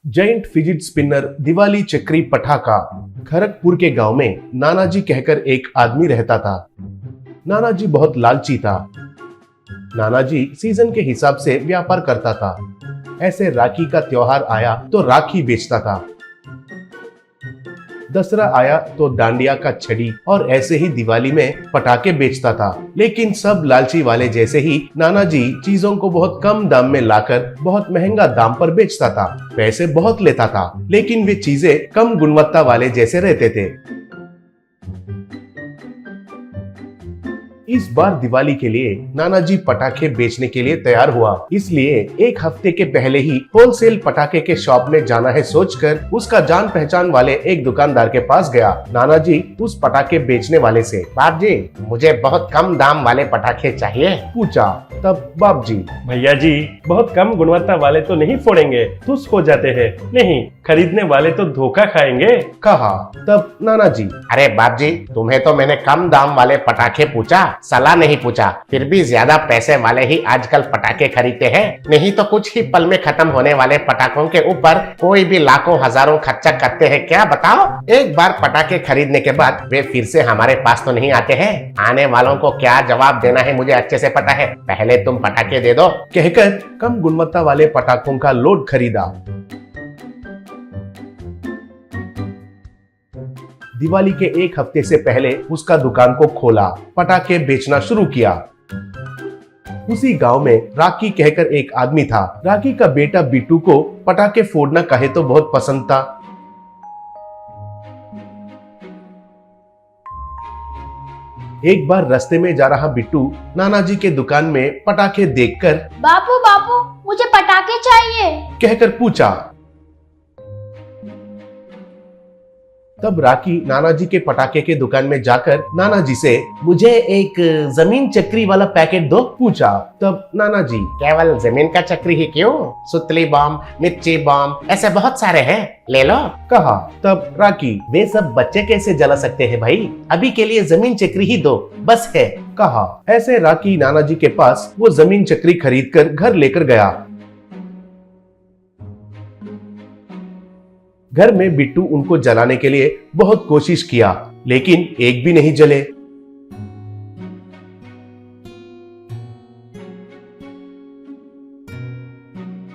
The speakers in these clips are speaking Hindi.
जायंट फिजिट स्पिनर दिवाली चक्री पटाखा। खड़गपुर के गांव में नानाजी कहकर एक आदमी रहता था। नानाजी बहुत लालची था। नानाजी सीजन के हिसाब से व्यापार करता था। ऐसे राखी का त्योहार आया तो राखी बेचता था। दसरा आया तो डांडिया का छड़ी और ऐसे ही दिवाली में पटाखे बेचता था। लेकिन सब लालची वाले जैसे ही नानाजी चीजों को बहुत कम दाम में लाकर बहुत महंगा दाम पर बेचता था। पैसे बहुत लेता था, लेकिन वे चीजें कम गुणवत्ता वाले जैसे रहते थे। इस बार दिवाली के लिए नानाजी पटाखे बेचने के लिए तैयार हुआ। इसलिए एक हफ्ते के पहले ही होलसेल पटाखे के शॉप में जाना है सोचकर उसका जान पहचान वाले एक दुकानदार के पास गया। नानाजी उस पटाखे बेचने वाले से, बाप जी मुझे बहुत कम दाम वाले पटाखे चाहिए, पूछा। तब बाप जी, भैया जी बहुत कम गुणवत्ता वाले तो नहीं फोड़ेंगे, तुस हो जाते हैं, नहीं खरीदने वाले तो धोखा खाएंगे, कहा। तब नानाजी, अरे बाप जी तुम्हें तो मैंने कम दाम वाले पटाखे पूछा, सलाह नहीं पूछा। फिर भी ज्यादा पैसे वाले ही आजकल पटाखे खरीदते हैं, नहीं तो कुछ ही पल में खत्म होने वाले पटाखों के ऊपर कोई भी लाखों हजारों खर्चा करते हैं क्या, बताओ। एक बार पटाखे खरीदने के बाद वे फिर से हमारे पास तो नहीं आते हैं। आने वालों को क्या जवाब देना है मुझे अच्छे से पता है, पहले तुम पटाखे दे दो, कहकर कम गुणवत्ता वाले पटाखों का लोड खरीदा। दिवाली के एक हफ्ते से पहले उसका दुकान को खोला, पटाखे बेचना शुरू किया। उसी गांव में राखी कहकर एक आदमी था। राखी का बेटा बिट्टू को पटाखे फोड़ना कहे तो बहुत पसंद था। एक बार रास्ते में जा रहा बिट्टू नानाजी के दुकान में पटाखे देखकर, बापू बापू मुझे पटाखे चाहिए, कहकर पूछा। तब राखी नानाजी के पटाखे के दुकान में जाकर नानाजी से, मुझे एक जमीन चक्री वाला पैकेट दो, पूछा। तब नानाजी, केवल जमीन का चक्री ही क्यों, सुतली बम, मिर्ची बम, ऐसे बहुत सारे हैं, ले लो, कहा। तब राखी, वे सब बच्चे कैसे जला सकते हैं भाई, अभी के लिए जमीन चक्री ही दो बस है, कहा। ऐसे राखी नानाजी के पास वो जमीन चक्री खरीद कर घर लेकर गया। घर में बिट्टू उनको जलाने के लिए बहुत कोशिश किया, लेकिन एक भी नहीं जले।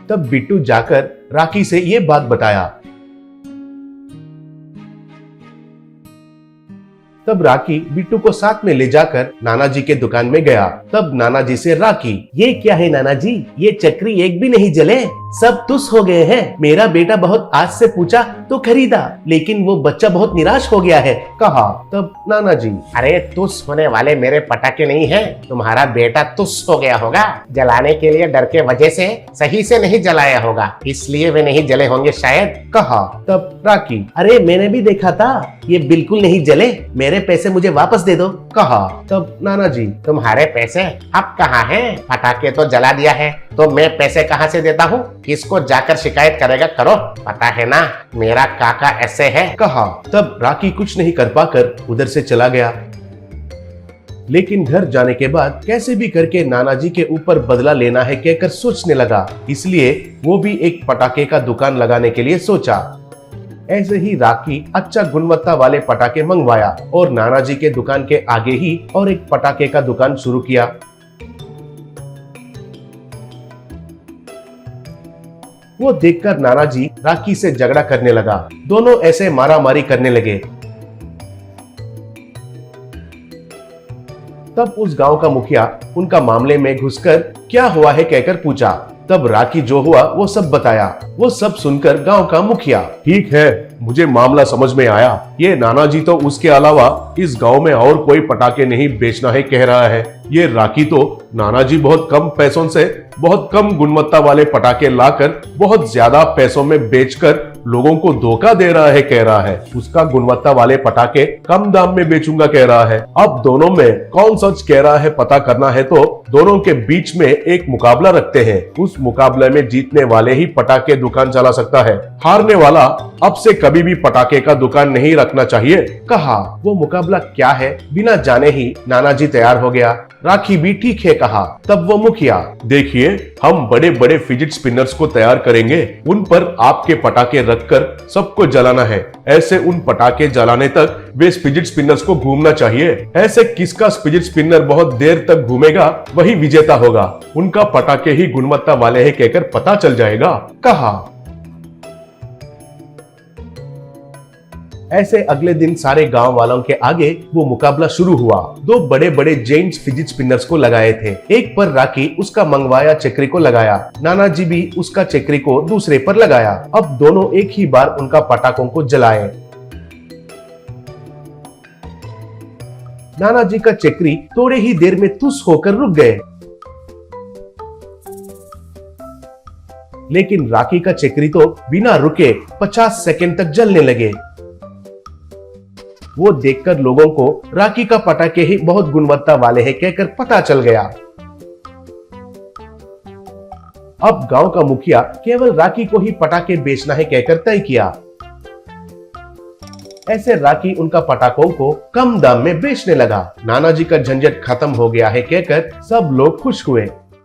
तब बिट्टू जाकर राखी से ये बात बताया। तब राखी बिट्टू को साथ में ले जाकर नानाजी के दुकान में गया। तब नानाजी से राखी, ये क्या है नानाजी, ये चक्री एक भी नहीं जले, सब तुस हो गए हैं। मेरा बेटा बहुत आज से पूछा तो खरीदा, लेकिन वो बच्चा बहुत निराश हो गया है, कहा। तब नानाजी, अरे तुस होने वाले मेरे पटाखे नहीं है, तुम्हारा बेटा तुस हो गया होगा, जलाने के लिए डर के वजह से सही से नहीं जलाया होगा, इसलिए वे नहीं जले होंगे शायद, कहा। तब राखी, अरे मैंने भी देखा था, ये बिल्कुल नहीं जले, मेरे पैसे मुझे वापस दे दो, कहा। तब नानाजी, तुम्हारे पैसे अब कहाँ हैं? पटाखे तो जला दिया है, तो मैं पैसे कहाँ से देता हूँ? किसको जाकर शिकायत करेगा करो, पता है ना मेरा काका ऐसे है, कहा। तब राखी कुछ नहीं कर पाकर उधर से चला गया। लेकिन घर जाने के बाद कैसे भी करके नानाजी के ऊपर बदला लेना है कहकर सोचने लगा। इसलिए वो भी एक पटाखे का दुकान लगाने के लिए सोचा। ऐसे ही राखी अच्छा गुणवत्ता वाले पटाखे मंगवाया और नानाजी के दुकान के आगे ही और एक पटाखे का दुकान शुरू किया। वो देखकर नानाजी राखी से झगड़ा करने लगा। दोनों ऐसे मारामारी करने लगे। तब उस गांव का मुखिया उनका मामले में घुसकर क्या हुआ है कहकर पूछा। तब राखी जो हुआ वो सब बताया। वो सब सुनकर गांव का मुखिया, ठीक है मुझे मामला समझ में आया, ये नानाजी तो उसके अलावा इस गांव में और कोई पटाखे नहीं बेचना है कह रहा है। ये राखी तो नानाजी बहुत कम पैसों से बहुत कम गुणवत्ता वाले पटाखे लाकर बहुत ज्यादा पैसों में बेचकर लोगों को धोखा दे रहा है कह रहा है। उसका गुणवत्ता वाले पटाखे कम दाम में बेचूंगा कह रहा है। अब दोनों में कौन सच कह रहा है पता करना है तो दोनों के बीच में एक मुकाबला रखते हैं। उस मुकाबले में जीतने वाले ही पटाखे दुकान चला सकता है। हारने वाला अब से कभी भी पटाखे का दुकान नहीं रखना चाहिए, कहा। वो मुकाबला क्या है बिना जाने ही नानाजी तैयार हो गया। राखी भी ठीक है कहा। तब वो मुखिया, देखिए देखिए, हम बड़े बड़े फिजिट स्पिनर्स को तैयार करेंगे। उन पर आपके पटाखे रखकर सबको जलाना है। ऐसे उन पटाखे जलाने तक वे फिजिट स्पिनर्स को घूमना चाहिए। ऐसे किसका फिजिट स्पिनर बहुत देर तक घूमेगा वही विजेता होगा। उनका पटाखे ही गुणवत्ता वाले हैं कहकर पता चल जाएगा, कहा। ऐसे अगले दिन सारे गांव वालों के आगे वो मुकाबला शुरू हुआ। दो बड़े बड़े जेंट्स फिजिट स्पिनर्स को लगाए थे। एक पर राकी उसका मंगवाया चक्री को लगाया, नानाजी भी उसका चक्री को दूसरे पर लगाया। अब दोनों एक ही बार उनका पटाखों को जलाए। नानाजी का चक्री थोड़े ही देर में तुस होकर रुक गए, लेकिन राकी का चक्री तो बिना रुके 50 सेकंड तक जलने लगे। वो देखकर लोगों को राकी का पटाखे ही बहुत गुणवत्ता वाले हैं कहकर पता चल गया। अब गांव का मुखिया केवल राकी को ही पटाखे बेचना है कहकर तय किया। ऐसे राकी उनका पटाखों को कम दाम में बेचने लगा। नानाजी का झंझट खत्म हो गया है कहकर सब लोग खुश हुए।